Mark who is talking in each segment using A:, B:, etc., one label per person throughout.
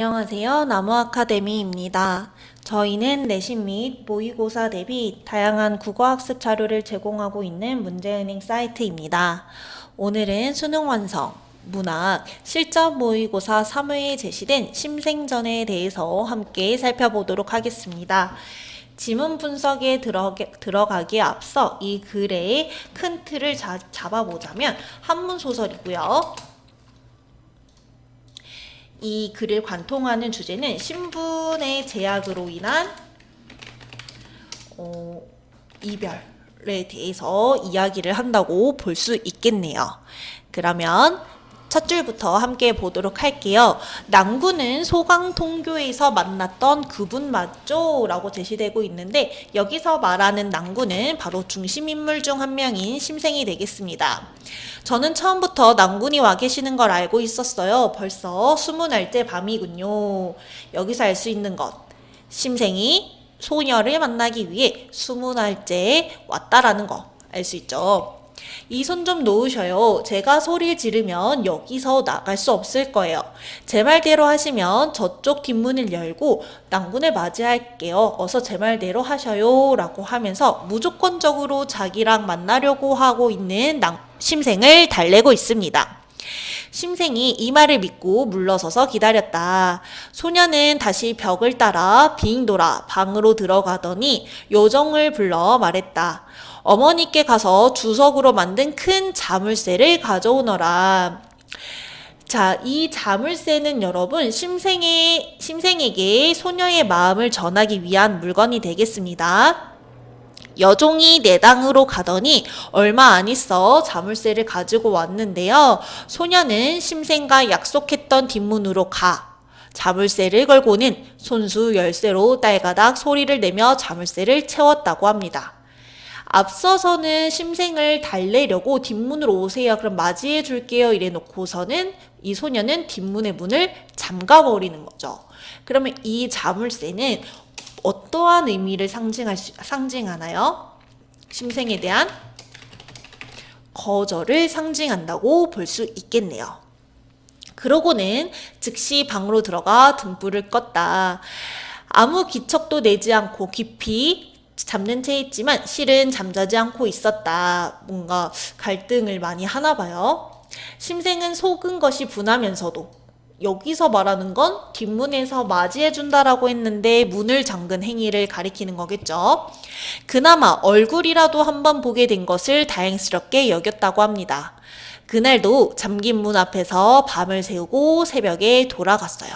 A: 안녕하세요. 나무아카데미입니다. 저희는 내신 및 모의고사 대비 다양한 국어학습 자료를 제공하고 있는 문제은행 사이트입니다. 오늘은 수능 완성, 문학, 실전 모의고사 3회에 제시된 심생전에 대해서 함께 살펴보도록 하겠습니다. 지문 분석에 들어가기에 앞서 이 글의 큰 틀을 잡아보자면 한문 소설이고요. 이 글을 관통하는 주제는 신분의 제약으로 인한 이별에 대해서 이야기를 한다고 볼 수 있겠네요. 그러면 첫 줄부터 함께 보도록 할게요. 낭군은 소강통교에서 만났던 그분 맞죠? 라고 제시되고 있는데 여기서 말하는 낭군은 바로 중심인물 중 한 명인 심생이 되겠습니다. 저는 처음부터 낭군이 와 계시는 걸 알고 있었어요. 벌써 20알째 밤이군요. 여기서 알 수 있는 것. 심생이 소녀를 만나기 위해 20알째 왔다라는 거 알 수 있죠. 이 손 좀 놓으셔요. 제가 소리를 지르면 여기서 나갈 수 없을 거예요. 제 말대로 하시면 저쪽 뒷문을 열고 낭군을 맞이할게요. 어서 제 말대로 하셔요. 라고 하면서 무조건적으로 자기랑 만나려고 하고 있는 심생을 달래고 있습니다. 심생이 이 말을 믿고 물러서서 기다렸다. 소녀는 다시 벽을 따라 빙 돌아 방으로 들어가더니 요정을 불러 말했다. 어머니께 가서 주석으로 만든 큰 자물쇠를 가져오너라. 자, 이 자물쇠는 여러분 심생에게 소녀의 마음을 전하기 위한 물건이 되겠습니다. 여종이 내당으로 가더니 얼마 안 있어 자물쇠를 가지고 왔는데요. 소녀는 심생과 약속했던 뒷문으로 가. 자물쇠를 걸고는 손수 열쇠로 딸가닥 소리를 내며 자물쇠를 채웠다고 합니다. 앞서서는 심생을 달래려고 뒷문으로 오세요. 그럼 맞이해 줄게요. 이래 놓고서는 이 소녀는 뒷문의 문을 잠가버리는 거죠. 그러면 이 자물쇠는 어떠한 의미를 상징하나요? 심생에 대한 거절을 상징한다고 볼 수 있겠네요. 그러고는 즉시 방으로 들어가 등불을 껐다. 아무 기척도 내지 않고 깊이 잠든 채 있지만 실은 잠자지 않고 있었다. 뭔가 갈등을 많이 하나 봐요. 심생은 속은 것이 분하면서도 여기서 말하는 건 뒷문에서 맞이해준다라고 했는데 문을 잠근 행위를 가리키는 거겠죠. 그나마 얼굴이라도 한번 보게 된 것을 다행스럽게 여겼다고 합니다. 그날도 잠긴 문 앞에서 밤을 새우고 새벽에 돌아갔어요.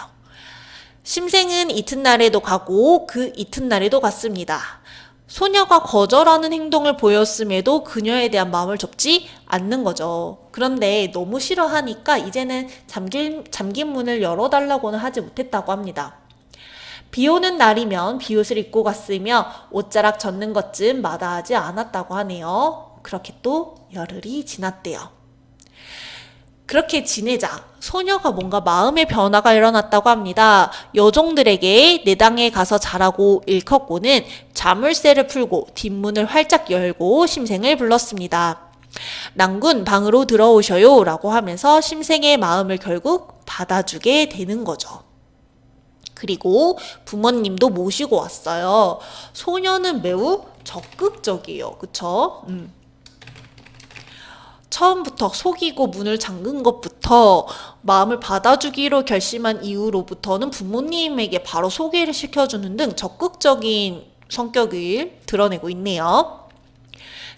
A: 심생은 이튿날에도 가고 그 이튿날에도 갔습니다. 소녀가 거절하는 행동을 보였음에도 그녀에 대한 마음을 접지 않는 거죠. 그런데 너무 싫어하니까 이제는 잠긴 문을 열어달라고는 하지 못했다고 합니다. 비 오는 날이면 비옷을 입고 갔으며 옷자락 젖는 것쯤 마다하지 않았다고 하네요. 그렇게 또 열흘이 지났대요. 그렇게 지내자 소녀가 뭔가 마음의 변화가 일어났다고 합니다. 여종들에게 내당에 가서 자라고 일컫고는 자물쇠를 풀고 뒷문을 활짝 열고 심생을 불렀습니다. 낭군 방으로 들어오셔요 라고 하면서 심생의 마음을 결국 받아주게 되는 거죠. 그리고 부모님도 모시고 왔어요. 소녀는 매우 적극적이에요. 그쵸? 처음부터 속이고 문을 잠근 것부터 마음을 받아주기로 결심한 이후로부터는 부모님에게 바로 소개를 시켜주는 등 적극적인 성격을 드러내고 있네요.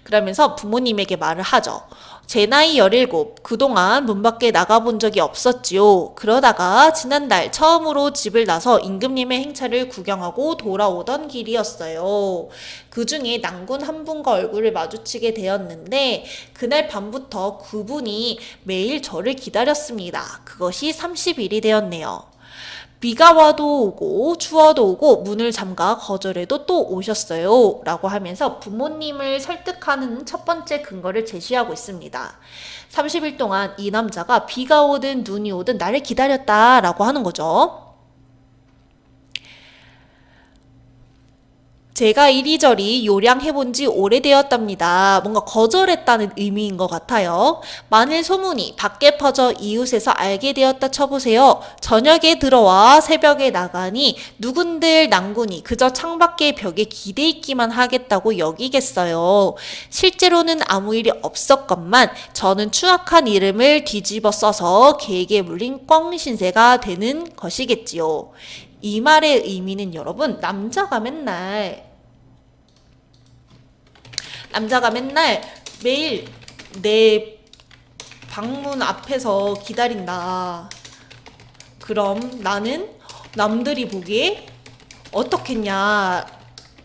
A: 그러면서 부모님에게 말을 하죠. 제 나이 17, 그동안 문 밖에 나가본 적이 없었지요. 그러다가 지난달 처음으로 집을 나서 임금님의 행차를 구경하고 돌아오던 길이었어요. 그 중에 낭군 한 분과 얼굴을 마주치게 되었는데 그날 밤부터 그분이 매일 저를 기다렸습니다. 그것이 30일이 되었네요. 비가 와도 오고 추워도 오고 문을 잠가 거절해도 또 오셨어요 라고 하면서 부모님을 설득하는 첫 번째 근거를 제시하고 있습니다. 30일 동안 이 남자가 비가 오든 눈이 오든 나를 기다렸다 라고 하는 거죠. 제가 이리저리 요량해본 지 오래되었답니다. 뭔가 거절했다는 의미인 것 같아요. 만일 소문이 밖에 퍼져 이웃에서 알게 되었다 쳐보세요. 저녁에 들어와 새벽에 나가니 누군들 낭군이 그저 창밖의 벽에 기대 있기만 하겠다고 여기겠어요. 실제로는 아무 일이 없었건만 저는 추악한 이름을 뒤집어 써서 개에게 물린 꽝신세가 되는 것이겠지요. 이 말의 의미는 여러분, 남자가 맨날 매일 내 방문 앞에서 기다린다. 그럼 나는 남들이 보기에 어떻겠냐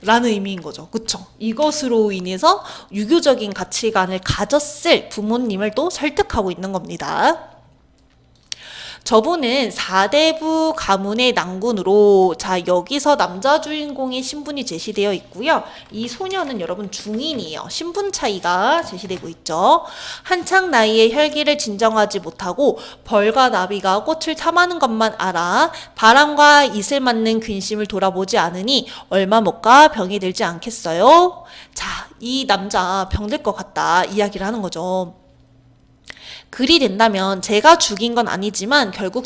A: 라는 의미인 거죠. 그쵸? 이것으로 인해서 유교적인 가치관을 가졌을 부모님을 또 설득하고 있는 겁니다. 저분은 사대부 가문의 낭군으로, 자, 여기서 남자 주인공의 신분이 제시되어 있고요. 이 소녀는 여러분 중인이에요. 신분 차이가 제시되고 있죠. 한창 나이에 혈기를 진정하지 못하고 벌과 나비가 꽃을 탐하는 것만 알아 바람과 이슬 맞는 근심을 돌아보지 않으니 얼마 못 가 병이 들지 않겠어요? 자, 이 남자 병들 것 같다 이야기를 하는 거죠. 그리 된다면 제가 죽인 건 아니지만 결국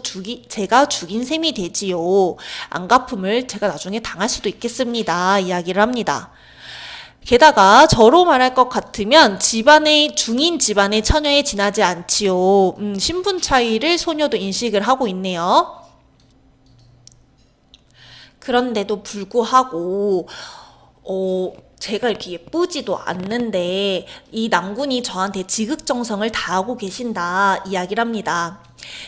A: 제가 죽인 셈이 되지요. 안갚음을 제가 나중에 당할 수도 있겠습니다. 이야기를 합니다. 게다가 저로 말할 것 같으면 중인 집안의 처녀에 지나지 않지요. 신분 차이를 소녀도 인식을 하고 있네요. 그런데도 불구하고 제가 이렇게 예쁘지도 않는데 이 낭군이 저한테 지극정성을 다하고 계신다 이야기를 합니다.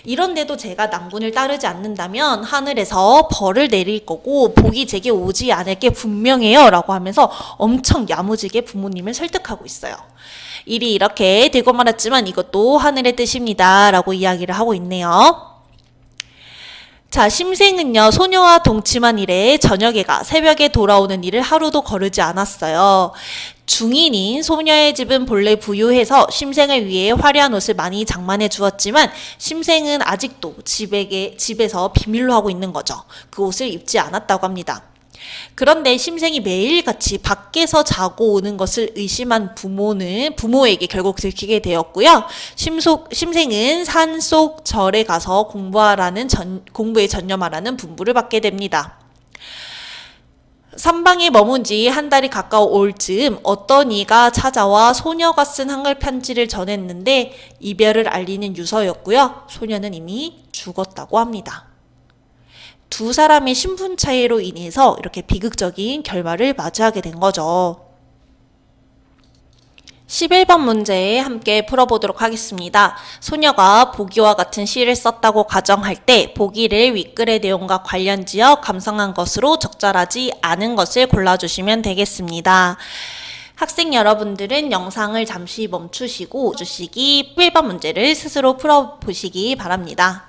A: 이런데도 제가 낭군을 따르지 않는다면 하늘에서 벌을 내릴 거고 복이 제게 오지 않을 게 분명해요 라고 하면서 엄청 야무지게 부모님을 설득하고 있어요. 일이 이렇게 되고 말았지만 이것도 하늘의 뜻입니다 라고 이야기를 하고 있네요. 자, 심생은요, 소녀와 동침한 이래 저녁에 가 새벽에 돌아오는 일을 하루도 거르지 않았어요. 중인인 소녀의 집은 본래 부유해서 심생을 위해 화려한 옷을 많이 장만해 주었지만 심생은 아직도 집에서 비밀로 하고 있는 거죠. 그 옷을 입지 않았다고 합니다. 그런데 심생이 매일같이 밖에서 자고 오는 것을 의심한 부모에게 결국 들키게 되었고요. 심생은 산속 절에 가서 공부에 전념하라는 분부를 받게 됩니다. 삼방에 머문 지 한 달이 가까워올 즈음 어떤 이가 찾아와 소녀가 쓴 한글 편지를 전했는데 이별을 알리는 유서였고요. 소녀는 이미 죽었다고 합니다. 두 사람의 신분 차이로 인해서 이렇게 비극적인 결말을 맞이하게 된 거죠. 11번 문제 함께 풀어보도록 하겠습니다. 소녀가 보기와 같은 시를 썼다고 가정할 때 보기를 윗글의 내용과 관련지어 감상한 것으로 적절하지 않은 것을 골라주시면 되겠습니다. 학생 여러분들은 영상을 잠시 멈추시고 1번 문제를 스스로 풀어보시기 바랍니다.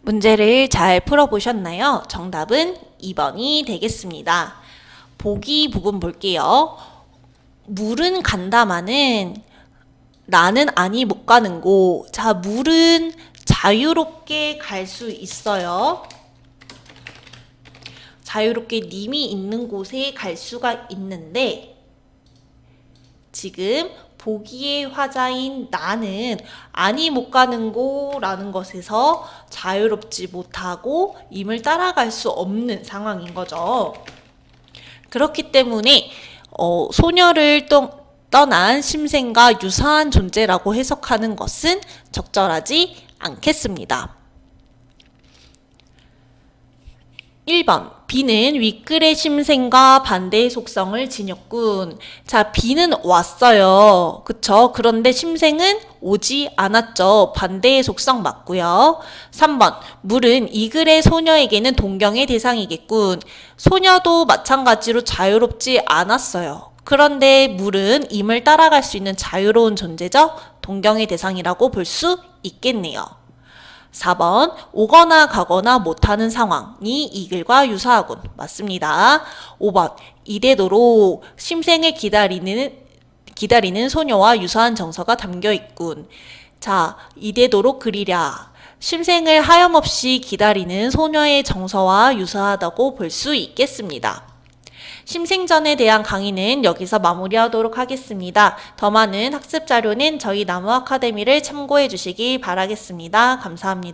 A: 문제를 잘 풀어보셨나요? 정답은 2번이 되겠습니다. 보기 부분 볼게요. 물은 간다마는 나는 아니 못 가는 곳. 자, 물은 자유롭게 갈 수 있어요. 자유롭게 님이 있는 곳에 갈 수가 있는데 지금 보기의 화자인 나는 아니 못 가는 곳라는 것에서 자유롭지 못하고 임을 따라갈 수 없는 상황인 거죠. 그렇기 때문에 소녀를 떠난 심생과 유사한 존재라고 해석하는 것은 적절하지 않겠습니다. 1번 B는 윗글의 심생과 반대의 속성을 지녔군. 자, B는 왔어요. 그쵸? 그런데 심생은 오지 않았죠. 반대의 속성 맞고요. 3번, 물은 이 글의 소녀에게는 동경의 대상이겠군. 소녀도 마찬가지로 자유롭지 않았어요. 그런데 물은 임을 따라갈 수 있는 자유로운 존재죠. 동경의 대상이라고 볼 수 있겠네요. 4번, 오거나 가거나 못하는 상황이 이 글과 유사하군. 맞습니다. 5번, 이대도로 심생을 기다리는 소녀와 유사한 정서가 담겨 있군. 자, 이대도록 그리랴. 심생을 하염없이 기다리는 소녀의 정서와 유사하다고 볼 수 있겠습니다. 심생전에 대한 강의는 여기서 마무리하도록 하겠습니다. 더 많은 학습 자료는 저희 나무 아카데미를 참고해 주시기 바라겠습니다. 감사합니다.